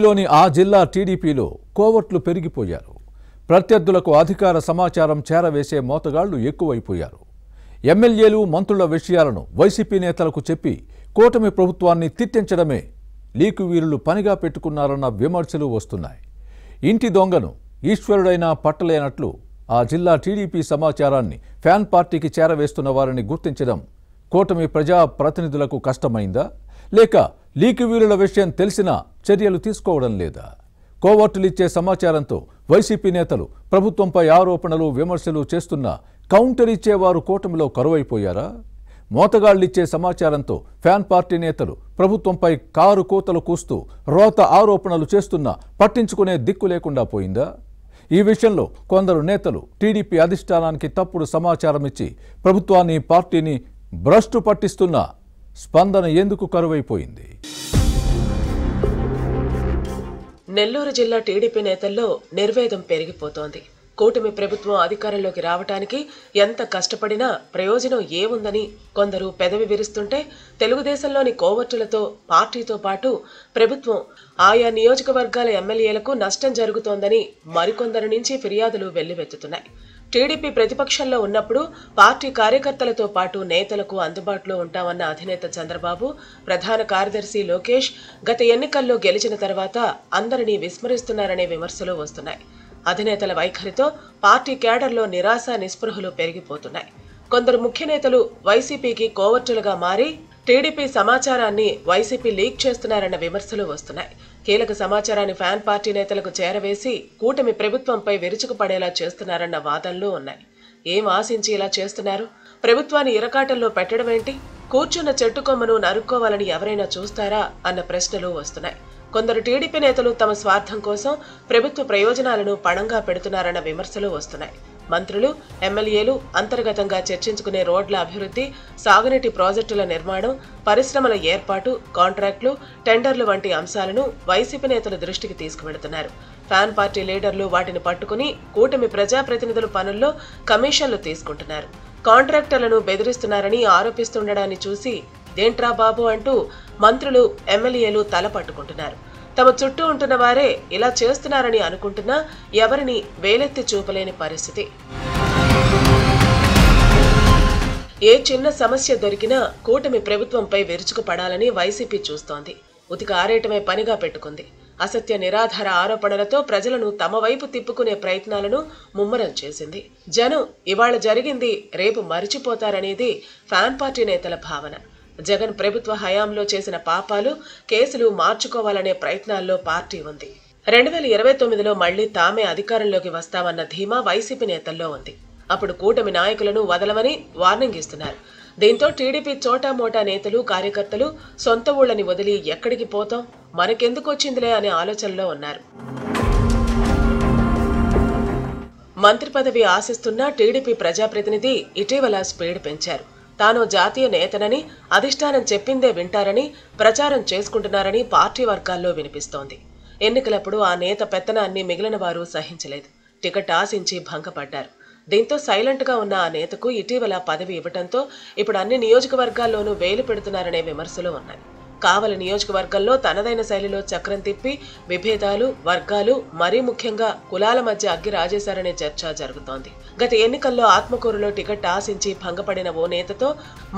లోని ఆ జిల్లా టీడీపీలో కోవర్ట్లు పెరిగిపోయారు. ప్రత్యర్థులకు అధికార సమాచారం చేరవేసే మోతగాళ్లు ఎక్కువైపోయారు. ఎమ్మెల్యేలు మంత్రుల విషయాలను వైసీపీ నేతలకు చెప్పి కూటమి ప్రభుత్వాన్ని తిట్టించడమే లీకు వీరులు పనిగా పెట్టుకున్నారన్న విమర్శలు వస్తున్నాయి. ఇంటి దొంగను ఈశ్వరుడైనా పట్టలేనట్లు ఆ జిల్లా టీడీపీ సమాచారాన్ని ఫ్యాన్ పార్టీకి చేరవేస్తున్న వారిని గుర్తించడం కూటమి ప్రజా ప్రతినిధులకు కష్టమైందా, లేక లీకు వీరుల విషయం తెలిసినా చర్యలు తీసుకోవడం లేదా? కోవర్టులిచ్చే సమాచారంతో వైసీపీ నేతలు ప్రభుత్వంపై ఆరోపణలు విమర్శలు చేస్తున్నా కౌంటర్ ఇచ్చేవారు కూటమిలో కరువైపోయారా? మోతగాళ్లిచ్చే సమాచారంతో ఫ్యాన్ పార్టీ నేతలు ప్రభుత్వంపై కారు కూతలు కూస్తూ రోత ఆరోపణలు చేస్తున్నా పట్టించుకునే దిక్కు లేకుండా పోయిందా? ఈ విషయంలో కొందరు నేతలు టీడీపీ అధిష్టానానికి తప్పుడు సమాచారం ఇచ్చి ప్రభుత్వాన్ని పార్టీని భ్రష్టు పట్టిస్తున్నా స్పందన ఎందుకు కరువైపోయింది? నెల్లూరు జిల్లా టీడీపీ నేతల్లో నిర్వేదం పెరిగిపోతోంది. కూటమి ప్రభుత్వం అధికారంలోకి రావడానికి ఎంత కష్టపడినా ప్రయోజనం ఏముందని కొందరు పెదవి విరుస్తుంటే, తెలుగుదేశంలోని కోవర్టులతో పార్టీతో పాటు ప్రభుత్వం ఆయా నియోజకవర్గాల ఎమ్మెల్యేలకు నష్టం జరుగుతోందని మరికొందరి నుంచి ఫిర్యాదులు వెల్లువెత్తుతున్నాయి. టీడీపీ ప్రతిపక్షంలో ఉన్నప్పుడు పార్టీ కార్యకర్తలతో పాటు నేతలకు అందుబాటులో ఉంటామన్న అధినేత చంద్రబాబు, ప్రధాన కార్యదర్శి లోకేష్ గత ఎన్నికల్లో గెలిచిన తర్వాత అందరినీ విస్మరిస్తున్నారనే విమర్శలు వస్తున్నాయి. అధినేతల వైఖరితో పార్టీ కేడర్లో నిరాశ నిస్పృహలు పెరిగిపోతున్నాయి. కొందరు ముఖ్య నేతలు వైసీపీకి కోవర్టులుగా మారి టీడీపీ సమాచారాన్ని వైసీపీ లీక్ చేస్తున్నారన్న విమర్శలు వస్తున్నాయి. కీలక సమాచారాన్ని ఫ్యాన్ పార్టీ నేతలకు చేరవేసి కూటమి ప్రభుత్వంపై విరుచుకుపడేలా చేస్తున్నారన్న వాదనలు ఉన్నాయి. ఏం ఆశించి ఇలా చేస్తున్నారు? ప్రభుత్వాన్ని ఇరకాటంలో పెట్టడం ఏంటి? కూర్చున్న చెట్టు కొమ్మను నరుక్కోవాలని ఎవరైనా చూస్తారా అన్న ప్రశ్నలు వస్తున్నాయి. కొందరు టీడీపీ నేతలు తమ స్వార్థం కోసం ప్రభుత్వ ప్రయోజనాలను పణంగా పెడుతున్నారన్న విమర్శలు వస్తున్నాయి. మంత్రులు, ఎమ్మెల్యేలు అంతర్గతంగా చర్చించుకునే రోడ్ల అభివృద్ధి, సాగునీటి ప్రాజెక్టుల నిర్మాణం, పరిశ్రమల ఏర్పాటు, కాంట్రాక్టులు, టెండర్లు వంటి అంశాలను వైసీపీ నేతల దృష్టికి తీసుకువెడుతున్నారు. ఫ్యాన్ పార్టీ లీడర్లు వాటిని పట్టుకుని కూటమి ప్రజాప్రతినిధుల పనుల్లో కమిషన్లు తీసుకుంటున్నారు. కాంట్రాక్టర్లను బెదిరిస్తున్నారని ఆరోపిస్తుండడాన్ని చూసి ఇదేంట్రా బాబు అంటూ మంత్రులు, ఎమ్మెల్యేలు తల పట్టుకుంటున్నారు. తమ చుట్టూ ఉంటున్న వారే ఇలా చేస్తున్నారని అనుకుంటున్నా ఎవరిని వేలెత్తి చూపలేని పరిస్థితి. ఏ చిన్న సమస్య దొరికినా కూటమి ప్రభుత్వంపై విరుచుకుపడాలని వైసీపీ చూస్తోంది. ఉతిక ఆరేయటమే పనిగా పెట్టుకుంది. అసత్య నిరాధార ఆరోపణలతో ప్రజలను తమ వైపు తిప్పుకునే ప్రయత్నాలను ముమ్మరం చేసింది. జనం ఇవాళ జరిగింది రేపు మరిచిపోతారనేది ఫ్యాన్ పార్టీ నేతల భావన. జగన్ ప్రభుత్వ హయాంలో చేసిన పాపాలు, కేసులు మార్చుకోవాలనే ప్రయత్నాల్లో పార్టీ ఉంది. 2029లో మళ్లీ తామే అధికారంలోకి వస్తామన్న ధీమా వైసీపీ నేతల్లో ఉంది. అప్పుడు కూటమి నాయకులను వదలమని వార్నింగ్ ఇస్తున్నారు. దీంతో టీడీపీ చోటామోటా నేతలు, కార్యకర్తలు సొంత ఊళ్ళని వదిలి ఎక్కడికి పోతాం, మనకెందుకు వచ్చిందిలే అనే ఆలోచనలో ఉన్నారు. మంత్రి పదవి ఆశిస్తున్న టీడీపీ ప్రజాప్రతినిధి ఇటీవల స్పీడ్ పెంచారు. తాను జాతీయ నేతనని, అధిష్టానం చెప్పిందే వింటారని ప్రచారం చేసుకుంటున్నారని పార్టీ వర్గాల్లో వినిపిస్తోంది. ఎన్నికలప్పుడు ఆ నేత పెత్తనాన్ని మిగిలిన వారు సహించలేదు. టికెట్ ఆశించి భంగపడ్డారు. దీంతో సైలెంట్గా ఉన్న ఆ నేతకు ఇటీవల పదవి ఇవ్వడంతో ఇప్పుడు అన్ని నియోజకవర్గాల్లోనూ వేలు పెడుతున్నారనే విమర్శలు ఉన్నాయి. కావలి నియోజకవర్గంలో తనదైన శైలిలో చక్రం తిప్పి విభేదాలు, వర్గాలు, మరీ ముఖ్యంగా కులాల మధ్య అగ్గి రాజేశారనే చర్చ జరుగుతోంది. గత ఎన్నికల్లో ఆత్మకూరులో టికెట్ ఆశించి భంగపడిన ఓ నేతతో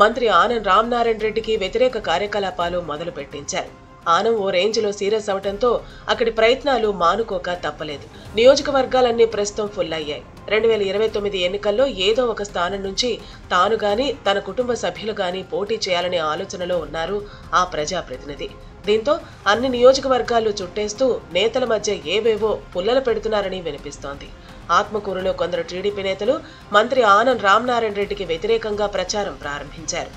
మంత్రి ఆనం రామనారాయణ రెడ్డికి వ్యతిరేక కార్యకలాపాలు మొదలు పెట్టించారు. ఆనం ఓ రేంజ్లో సీరియస్ అవడంతో అక్కడి ప్రయత్నాలు మానుకోక తప్పలేదు. నియోజకవర్గాలన్నీ ప్రస్తుతం ఫుల్ అయ్యాయి. 2029 ఎన్నికల్లో ఏదో ఒక స్థానం నుంచి తాను గాని, తన కుటుంబ సభ్యులు గాని పోటీ చేయాలనే ఆలోచనలో ఉన్నారు ఆ ప్రజాప్రతినిధి. దీంతో అన్ని నియోజకవర్గాలు చుట్టేస్తూ నేతల మధ్య ఏవేవో పుల్లలు పెడుతున్నారని వినిపిస్తోంది. ఆత్మకూరులో కొందరు టీడీపీ నేతలు మంత్రి ఆనం రామనారాయణ రెడ్డికి వ్యతిరేకంగా ప్రచారం ప్రారంభించారు.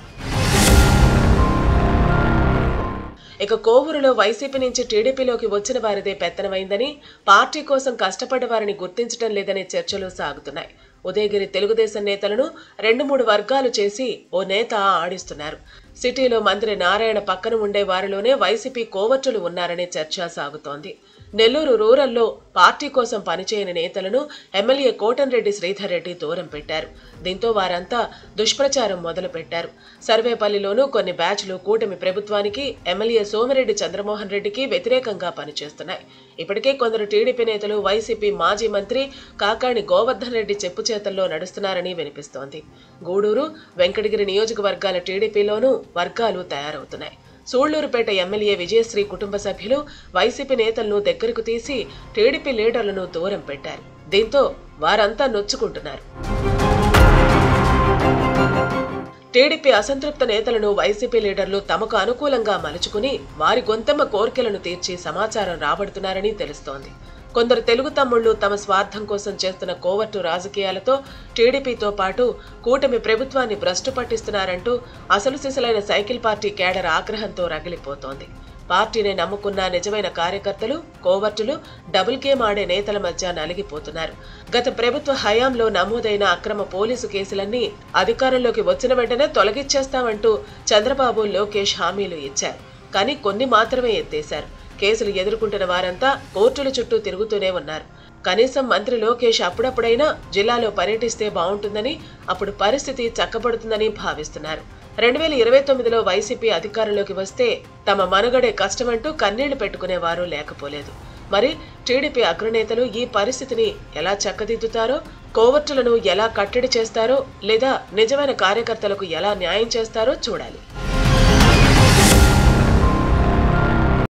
ఇక కోవూరులో వైసీపీ నుంచి టీడీపీలోకి వచ్చిన వారిదే పెత్తనమైందని, పార్టీ కోసం కష్టపడ్డ వారిని గుర్తించడం లేదనే చర్చలు సాగుతున్నాయి. ఉదయగిరి తెలుగుదేశం నేతలను 2-3 వర్గాలు చేసి ఓ నేత ఆడిస్తున్నారు. సిటీలో మంత్రి నారాయణ పక్కన ఉండే వారిలోనే వైసీపీ కోవర్టులు ఉన్నారనే చర్చ సాగుతోంది. నెల్లూరు రూరల్లో పార్టీ కోసం పనిచేయని నేతలను ఎమ్మెల్యే కోటంరెడ్డి శ్రీధర్ రెడ్డి దూరం పెట్టారు. దీంతో వారంతా దుష్ప్రచారం మొదలుపెట్టారు. సర్వేపల్లిలోనూ కొన్ని బ్యాచ్లు కూటమి ప్రభుత్వానికి, ఎమ్మెల్యే సోమిరెడ్డి చంద్రమోహన్ రెడ్డికి వ్యతిరేకంగా పనిచేస్తున్నాయి. ఇప్పటికే కొందరు టీడీపీ నేతలు వైసీపీ మాజీ మంత్రి కాకాణి గోవర్ధన్ రెడ్డి చెప్పుచేతల్లో నడుస్తున్నారని వినిపిస్తోంది. గూడూరు, వెంకటగిరి నియోజకవర్గాల టీడీపీలోనూ వర్గాలు తయారవుతున్నాయి. సూళ్లూరుపేట ఎమ్మెల్యే విజయశ్రీ కుటుంబ సభ్యులు వైసీపీ నేతలను దగ్గరకు తీసి టీడీపీ లీడర్లను దూరం పెట్టారు. దీంతో వారంతా నొచ్చుకుంటున్నారు. టీడీపీ అసంతృప్త నేతలను వైసీపీ లీడర్లు తమకు అనుకూలంగా మలుచుకుని వారి గొంతెమ్మ కోర్కెలను తీర్చి సమాచారం రాబడుతున్నారని తెలుస్తోంది. కొందరు తెలుగు తమ్ముళ్లు తమ స్వార్థం కోసం చేస్తున్న కోవర్టు రాజకీయాలతో టీడీపీతో పాటు కూటమి ప్రభుత్వాన్ని భ్రష్టు పట్టిస్తున్నారంటూ అసలు సిసలైన సైకిల్ పార్టీ కేడర్ ఆగ్రహంతో రగిలిపోతోంది. పార్టీని నమ్ముకున్న నిజమైన కార్యకర్తలు, కోవర్టులు డబుల్ గేమ్ ఆడే నేతల మధ్య నలిగిపోతున్నారు. గత ప్రభుత్వ హయాంలో నమోదైన అక్రమ పోలీసు కేసులన్నీ అధికారంలోకి వచ్చిన వెంటనే తొలగిచ్చేస్తామంటూ చంద్రబాబు, లోకేష్ హామీలు ఇచ్చారు. కానీ కొన్ని మాత్రమే ఎత్తేశారు. కేసులు ఎదుర్కొంటున్న వారంతా కోర్టుల చుట్టూ తిరుగుతూనే ఉన్నారు. కనీసం మంత్రి లోకేష్ అప్పుడప్పుడైనా జిల్లాలో పర్యటిస్తే బాగుంటుందని, అప్పుడు పరిస్థితి చక్కబడుతుందని భావిస్తున్నారు. 2029లో వైసీపీ అధికారంలోకి వస్తే తమ మనుగడే కష్టమంటూ కన్నీళ్లు పెట్టుకునేవారు లేకపోలేదు. మరి టీడీపీ అగ్రనేతలు ఈ పరిస్థితిని ఎలా చక్కదిద్దుతారో, కోవర్టులను ఎలా కట్టడి చేస్తారో, లేదా నిజమైన కార్యకర్తలకు ఎలా న్యాయం చేస్తారో చూడాలి.